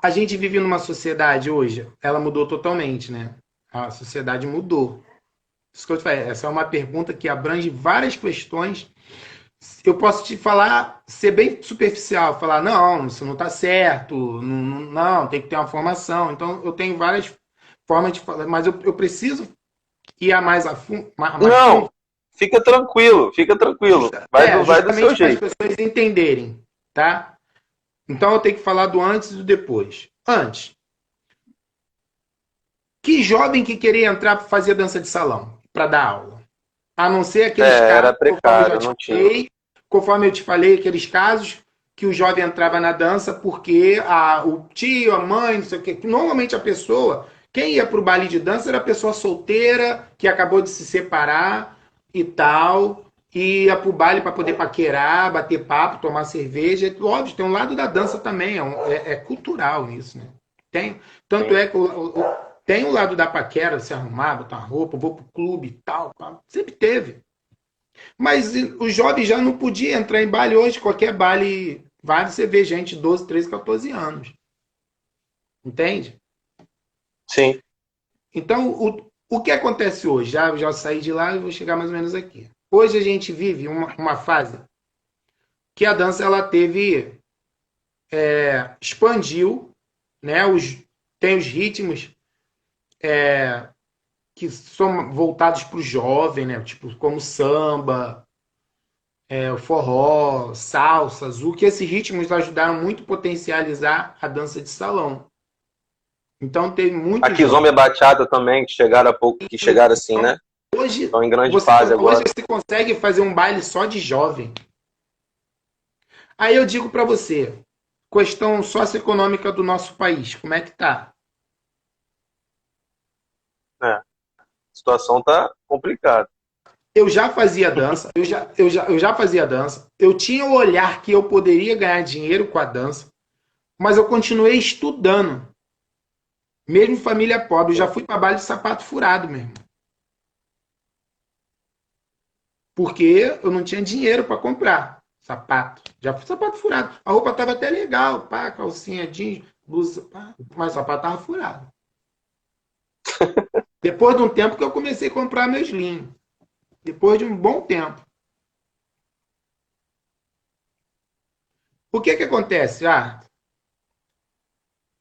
a gente vive numa sociedade hoje, ela mudou totalmente, né? A sociedade mudou. Isso que eu te falei, essa é uma pergunta que abrange várias questões. Eu posso te falar, ser bem superficial, falar, não, isso não está certo, não, tem que ter uma formação. Então, eu tenho várias formas de falar, mas eu preciso ir a mais a fundo. Não, fica tranquilo. Vai do seu jeito. Para as pessoas entenderem, tá? Então, eu tenho que falar do antes e do depois. Antes. Que jovem que queria entrar para fazer dança de salão, para dar aula? A não ser aqueles casos, era precário, conforme eu te falei, aqueles casos que o jovem entrava na dança porque o tio, a mãe, não sei o quê. Normalmente a pessoa, quem ia para o baile de dança era a pessoa solteira, que acabou de se separar e tal, e ia para o baile para poder paquerar, bater papo, tomar cerveja. Óbvio, tem um lado da dança também, é cultural isso, né? Tanto é que tem o lado da paquera, se arrumar, botar roupa, vou pro clube e tal. Sempre teve. Mas o jovem já não podia entrar em baile hoje. Qualquer baile, você vê gente de 12, 13, 14 anos. Entende? Sim. Então, o que acontece hoje? Já saí de lá e vou chegar mais ou menos aqui. Hoje a gente vive uma fase que a dança ela teve... expandiu, né? Tem os ritmos que são voltados para o jovem, né? Tipo, como samba, o forró, salsa, zouk, que esses ritmos ajudaram muito a potencializar a dança de salão. Então tem muito. Aqui Zomba e Bachata também, que chegaram há pouco, que chegaram assim, né? Hoje, estão em grande fase agora. Hoje você consegue fazer um baile só de jovem. Aí eu digo para você, questão socioeconômica do nosso país, como é que tá? A situação tá complicada. Eu já fazia dança, eu já fazia dança. Eu tinha o olhar que eu poderia ganhar dinheiro com a dança. Mas eu continuei estudando. Mesmo família pobre, eu já fui para baile de sapato furado mesmo. Porque eu não tinha dinheiro para comprar sapato. Já fui sapato furado. A roupa estava até legal, pá, calcinha jeans, blusa, pá, mas o sapato estava furado. Depois de um tempo que eu comecei a comprar meus linhos. Depois de um bom tempo. O que que acontece?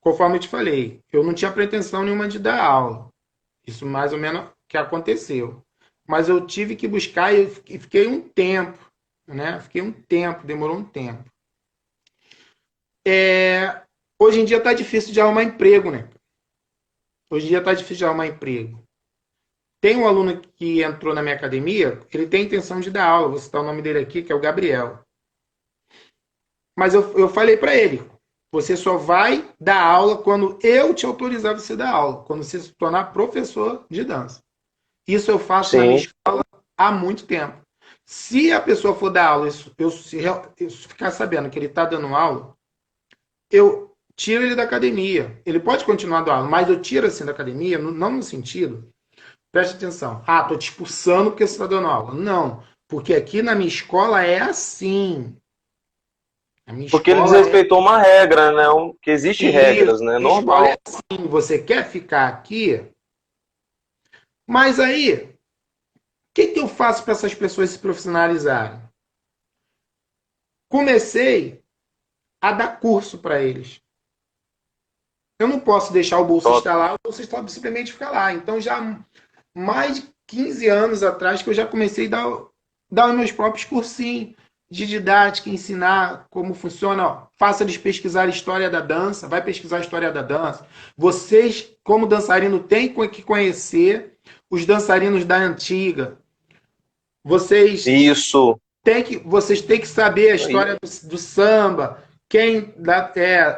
Conforme eu te falei, eu não tinha pretensão nenhuma de dar aula. Isso mais ou menos que aconteceu. Mas eu tive que buscar e fiquei um tempo, né? Fiquei um tempo, demorou um tempo. Hoje em dia está difícil de arrumar emprego, né? Hoje em dia está difícil de arrumar emprego. Tem um aluno que entrou na minha academia, ele tem intenção de dar aula, vou citar o nome dele aqui, que é o Gabriel. Mas eu falei para ele, você só vai dar aula quando eu te autorizar você dar aula, quando você se tornar professor de dança. Isso eu faço na minha escola há muito tempo. Se a pessoa for dar aula, eu ficar sabendo que ele está dando aula, eu tiro ele da academia. Ele pode continuar dando aula, mas eu tiro assim da academia, não no sentido, preste atenção, tô te expulsando porque você está dando aula. Não, porque aqui na minha escola é assim. Porque ele desrespeitou uma regra, né? Que existe regras, né? Normal. É assim, você quer ficar aqui, mas aí, o que eu faço para essas pessoas se profissionalizarem? Comecei a dar curso para eles. Eu não posso deixar o bolsista lá, o bolsista simplesmente ficar lá. Então, já mais de 15 anos atrás que eu já comecei a dar os meus próprios cursinhos de didática, ensinar como funciona. Ó, faça eles pesquisar a história da dança, vai pesquisar a história da dança. Vocês, como dançarino, têm que conhecer os dançarinos da antiga. Vocês têm que saber a história do samba, quem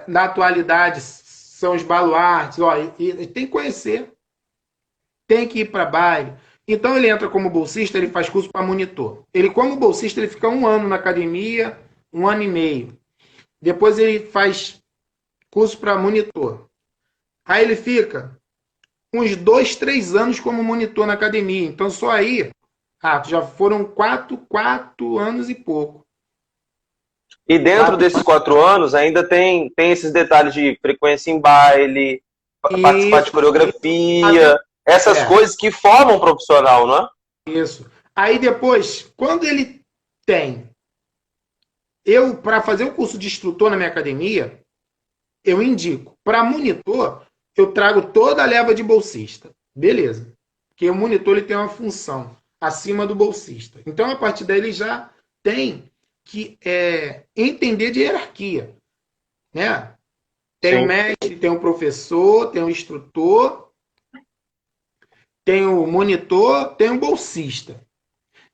na atualidade são os baluartes. Ó, e tem que conhecer, tem que ir para baile. Então ele entra como bolsista, ele faz curso para monitor. Ele, como bolsista, ele fica 1 ano na academia, 1 ano e meio. Depois ele faz curso para monitor. Aí ele fica uns 2, 3 anos como monitor na academia. Então só aí, já foram 4 anos e pouco. E dentro desses 4 anos ainda tem esses detalhes de frequência em baile, participar de coreografia, essas coisas que formam um profissional, não é? Isso. Aí depois, quando ele tem... para fazer o curso de instrutor na minha academia, eu indico. Para monitor, eu trago toda a leva de bolsista. Beleza. Porque o monitor ele tem uma função acima do bolsista. Então, a partir daí, ele já tem que entender de hierarquia. Né? Tem o mestre, tem o professor, tem o instrutor, tem o monitor, tem o bolsista.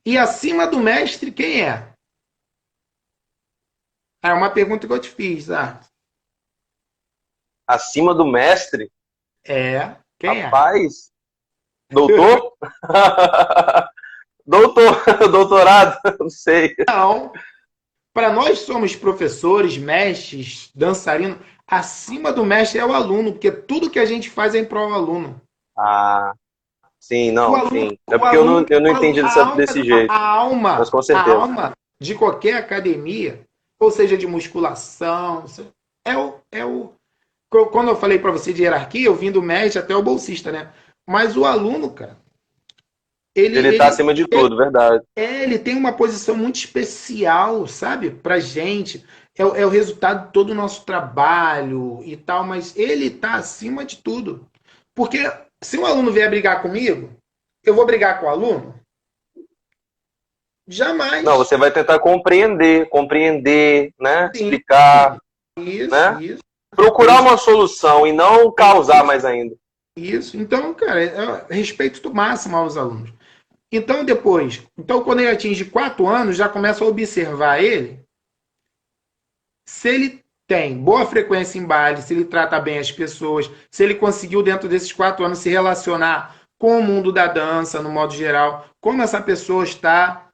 E acima do mestre, quem é? É uma pergunta que eu te fiz, Acima do mestre? Quem Rapaz, doutor? Doutorado? Não sei. Não. Para nós somos professores, mestres, dançarinos. Acima do mestre é o aluno, porque tudo que a gente faz é em prol do aluno. Sim, não, sim. É porque eu não entendi desse jeito. A alma de qualquer academia, ou seja, de musculação, quando eu falei para você de hierarquia, eu vim do mestre até o bolsista, né? Mas o aluno, cara, ele tá acima de tudo, verdade. Ele tem uma posição muito especial, sabe? Pra gente. É o resultado de todo o nosso trabalho e tal, mas ele tá acima de tudo. Porque se um aluno vier brigar comigo, eu vou brigar com o aluno? Jamais. Não, você vai tentar compreender, né? Sim. Explicar. Isso, né? Isso. Procurar uma solução e não causar mais ainda. Isso. Então, cara, respeito máximo aos alunos. Então, quando ele atinge 4 anos, já começa a observar ele. Se ele tem boa frequência em baile, se ele trata bem as pessoas, se ele conseguiu, dentro desses 4 anos, se relacionar com o mundo da dança, no modo geral, como essa pessoa está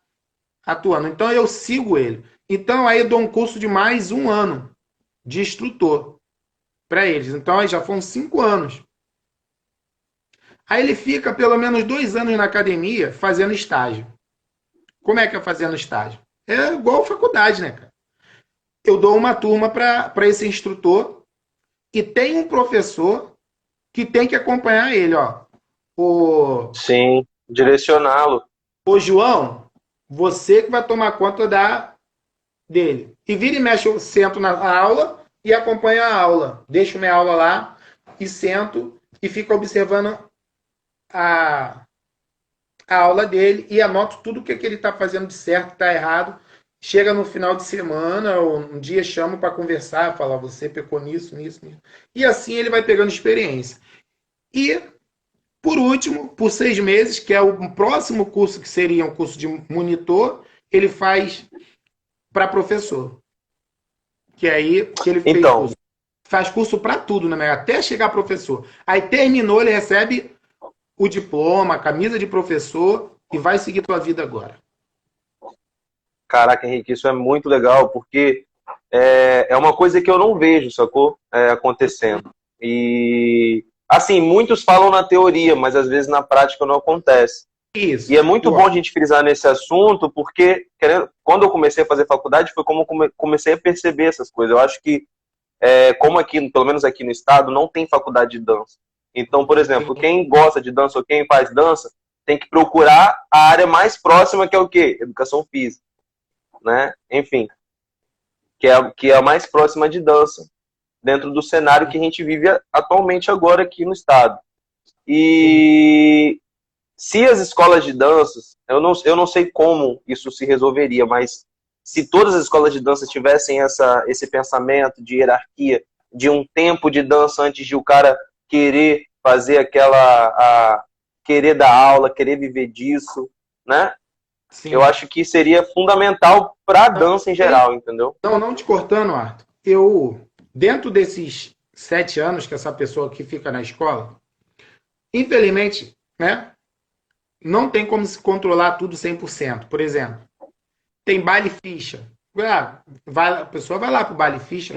atuando. Então, eu sigo ele. Então, aí eu dou um curso de mais 1 ano de instrutor. para eles. Então, aí já foram 5 anos. Aí ele fica pelo menos 2 anos na academia fazendo estágio. Como é que é fazendo estágio? É igual faculdade, né, cara? Eu dou uma turma para esse instrutor e tem um professor que tem que acompanhar ele, ó. O, Sim, direcioná-lo. o João, você que vai tomar conta dele. E vira e mexe, eu sento na aula e acompanho a aula. Deixo minha aula lá e sento e fico observando a, a aula dele e anoto tudo o que ele está fazendo de certo, está errado. Chega no final de semana, ou um dia chamo para conversar, falar, você pecou nisso, nisso, nisso. E assim ele vai pegando experiência. E, por último, por 6 meses, que é o próximo curso, que seria um curso de monitor, ele faz para professor. Que é aí que ele fez Então, curso. Faz curso para tudo, né? Até chegar professor. Aí terminou, ele recebe o diploma, a camisa de professor e vai seguir tua vida agora. caraca, Henrique, isso é muito legal, porque é uma coisa que eu não vejo, sacou? Acontecendo. E, assim, muitos falam na teoria, mas às vezes na prática não acontece. Isso. E é muito bom a gente frisar nesse assunto, porque quando eu comecei a fazer faculdade, foi como eu comecei a perceber essas coisas. Eu acho que, como aqui, pelo menos aqui no estado, não tem faculdade de dança. Então, por exemplo, quem gosta de dança ou quem faz dança, tem que procurar a área mais próxima, que é o quê? Educação física, né? Enfim, que é a mais próxima de dança, dentro do cenário que a gente vive atualmente agora aqui no estado. E se as escolas de danças, eu não sei como isso se resolveria, mas se todas as escolas de dança tivessem esse pensamento de hierarquia, de um tempo de dança antes de o cara querer fazer querer dar aula, querer viver disso, né? Sim. Eu acho que seria fundamental para a dança em geral, entendeu? Não te cortando, Arthur. Dentro desses 7 anos que essa pessoa aqui fica na escola, infelizmente, né, não tem como se controlar tudo 100%. Por exemplo, tem baile ficha. A pessoa vai lá pro baile ficha,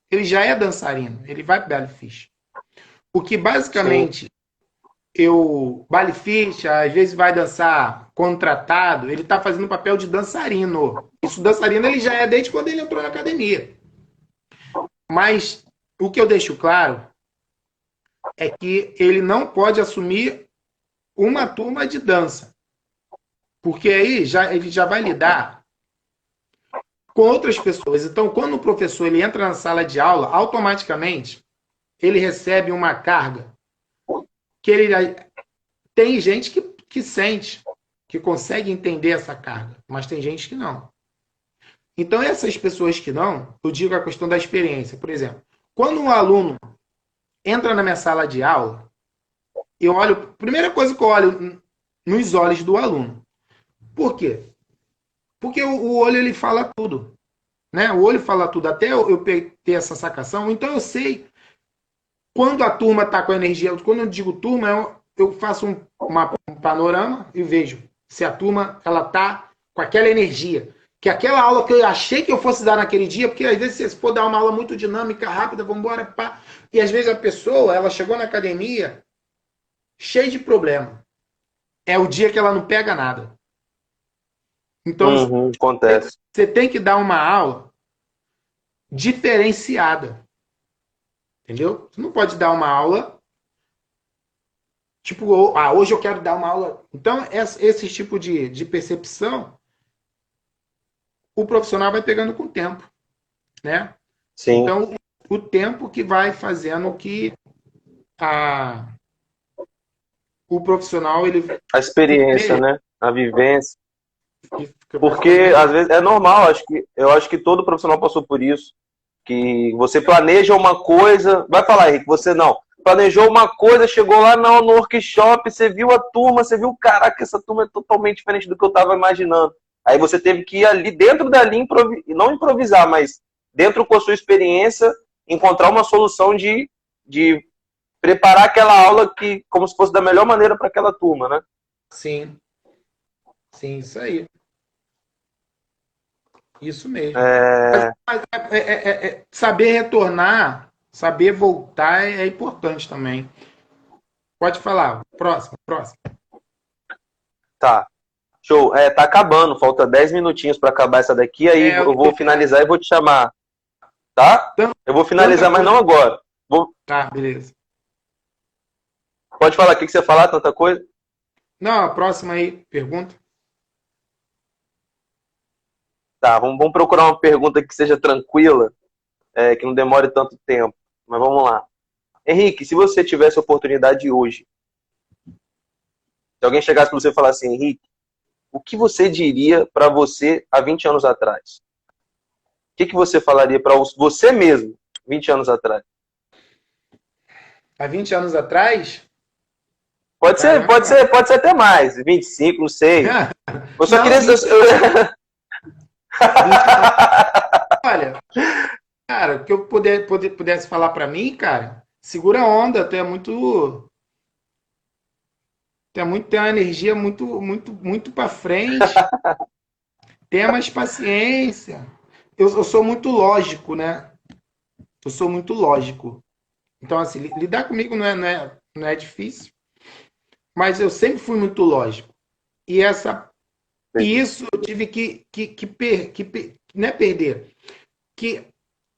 ele já é dançarino, ele vai pro baile ficha. O que basicamente baile ficha, às vezes vai dançar contratado, ele está fazendo o papel de dançarino. Isso, dançarino, ele já é desde quando ele entrou na academia. Mas o que eu deixo claro é que ele não pode assumir uma turma de dança. Porque aí ele já vai lidar com outras pessoas. Então, quando o professor ele entra na sala de aula, automaticamente ele recebe uma carga que ele tem gente que sente, que consegue entender essa carga, mas tem gente que não. Então, essas pessoas que não, eu digo a questão da experiência. Por exemplo, quando um aluno entra na minha sala de aula, eu olho, primeira coisa que eu olho nos olhos do aluno. Por quê? Porque o olho ele fala tudo, né? O olho fala tudo. Até eu ter essa sacação, então eu sei quando a turma está com energia. Quando eu digo turma, eu faço um panorama e vejo se a turma ela tá com aquela energia. Que aquela aula que eu achei que eu fosse dar naquele dia, porque às vezes se for dar uma aula muito dinâmica, rápida, vamos embora, pá. E às vezes a pessoa, ela chegou na academia cheia de problema. É o dia que ela não pega nada. Então, acontece. Você tem que dar uma aula diferenciada. Entendeu? Você não pode dar uma aula tipo, hoje eu quero dar uma aula. Então, esse tipo de percepção, o profissional vai pegando com o tempo, né? Sim. Então, o tempo que vai fazendo que o profissional, ele... A experiência, né? A vivência. Porque, às vezes, é normal, eu acho que todo profissional passou por isso. Que você planeja uma coisa... Vai falar, Henrique, você não. Planejou uma coisa, chegou lá no workshop, você viu a turma, você viu, caraca, essa turma é totalmente diferente do que eu estava imaginando. Aí você teve que ir ali, dentro dali, não improvisar, mas dentro com a sua experiência, encontrar uma solução de preparar aquela aula como se fosse da melhor maneira para aquela turma, né? Sim. Sim, isso aí. Isso mesmo. Saber retornar Saber voltar é importante também. Pode falar. Próximo, próximo. Tá. Show. Tá acabando, falta 10 minutinhos para acabar essa daqui, aí eu vou finalizar e vou te chamar. Tá? Eu vou finalizar, mas não agora. Tá, beleza. Pode falar, o que você ia falar, tanta coisa? Não, a próxima aí, pergunta. Tá, vamos procurar uma pergunta que seja tranquila, que não demore tanto tempo. Mas vamos lá. Henrique, se você tivesse oportunidade hoje, se alguém chegasse para você e falasse assim, Henrique, o que você diria para você há 20 anos atrás? O que você falaria para você mesmo 20 anos atrás? Há 20 anos atrás? Pode ser até mais, 25, não sei. Eu só queria... Olha, cara, o que eu pudesse falar pra mim, cara, segura a onda, tem uma energia muito para frente, tenha mais paciência. Eu sou muito lógico, né? Eu sou muito lógico. Então, assim, lidar comigo não é difícil, mas eu sempre fui muito lógico. E isso eu tive que não é perder, que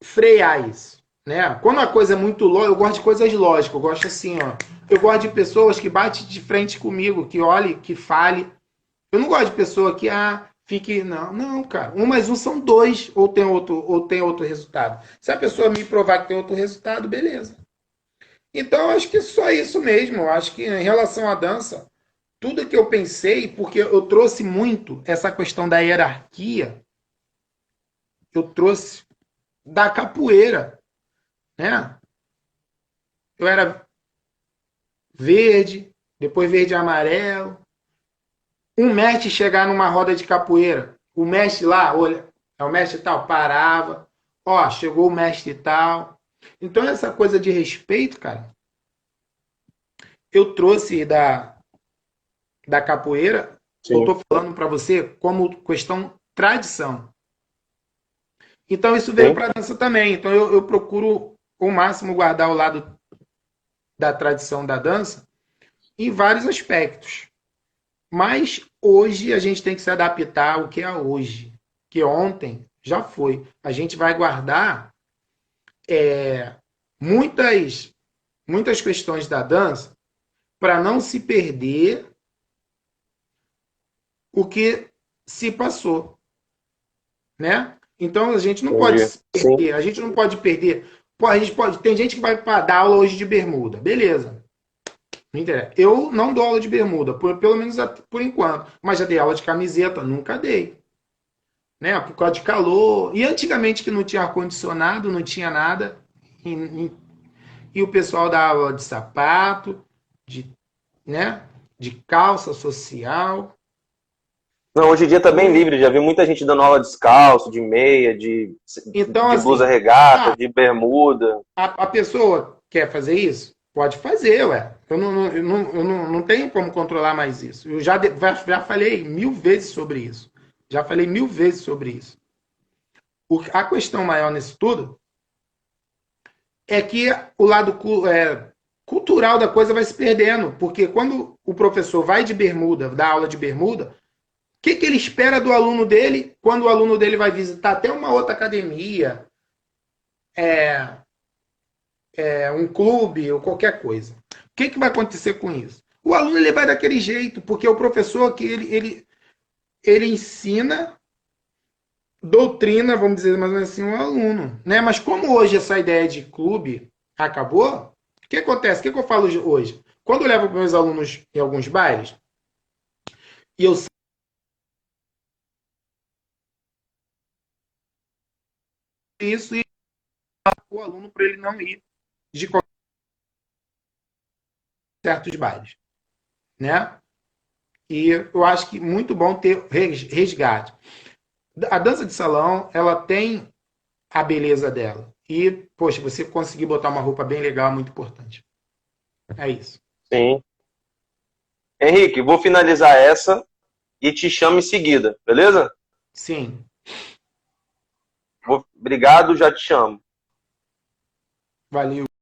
frear isso, né? Quando a coisa é muito lógica, eu gosto de coisas lógicas, eu gosto assim, ó. Eu gosto de pessoas que batem de frente comigo, que olhe, que fale. Eu não gosto de pessoa que fique, não, cara. 1 mais 1 são 2, ou tem outro resultado. Se a pessoa me provar que tem outro resultado, beleza. Então, eu acho que só isso mesmo. Eu acho que em relação à dança, tudo que eu pensei, porque eu trouxe muito essa questão da hierarquia, eu trouxe da capoeira, né? Eu era verde, depois verde e amarelo. Um mestre chegar numa roda de capoeira, o mestre lá, olha, é o mestre tal, parava, ó, chegou o mestre tal. Então essa coisa de respeito, cara, eu trouxe da capoeira, Sim. eu tô falando para você como questão tradição. Então isso veio para dança também. Então eu procuro ao máximo guardar o lado da tradição da dança em vários aspectos. Mas hoje a gente tem que se adaptar ao que é hoje. Que ontem já foi. A gente vai guardar muitas questões da dança para não se perder o que se passou, né? Então a gente não pode se perder. A gente não pode perder. Pô, a gente pode. Tem gente que vai dar aula hoje de bermuda, beleza? Eu não dou aula de bermuda, pelo menos por enquanto. Mas já dei aula de camiseta, nunca dei. Né? Por causa de calor. E antigamente que não tinha ar-condicionado, não tinha nada. E o pessoal dava aula de sapato, né? De calça social. Não, hoje em dia tá bem livre, já vi muita gente dando aula descalço, de meia, de blusa regata, de bermuda. A pessoa quer fazer isso? Pode fazer, ué. Eu não tenho como controlar mais isso. Eu já falei 1000 vezes sobre isso. Já falei 1000 vezes sobre isso. A questão maior nisso tudo é que o lado cultural da coisa vai se perdendo. Porque quando o professor vai de bermuda, dá aula de bermuda, o que ele espera do aluno dele quando o aluno dele vai visitar até uma outra academia, um clube ou qualquer coisa? O que vai acontecer com isso? O aluno ele vai daquele jeito, porque o professor que ele ensina, doutrina, vamos dizer mais ou menos assim, um aluno. Né? Mas como hoje essa ideia de clube acabou, o que acontece? O que eu falo hoje? Quando eu levo meus alunos em alguns bailes, e eu isso e o aluno para ele não ir de certos bailes, né? E eu acho que muito bom ter resgate. A dança de salão, ela tem a beleza dela. E, poxa, você conseguir botar uma roupa bem legal é muito importante. É isso. Sim. Henrique, vou finalizar essa e te chamo em seguida, beleza? Sim. Obrigado, já te chamo. Valeu.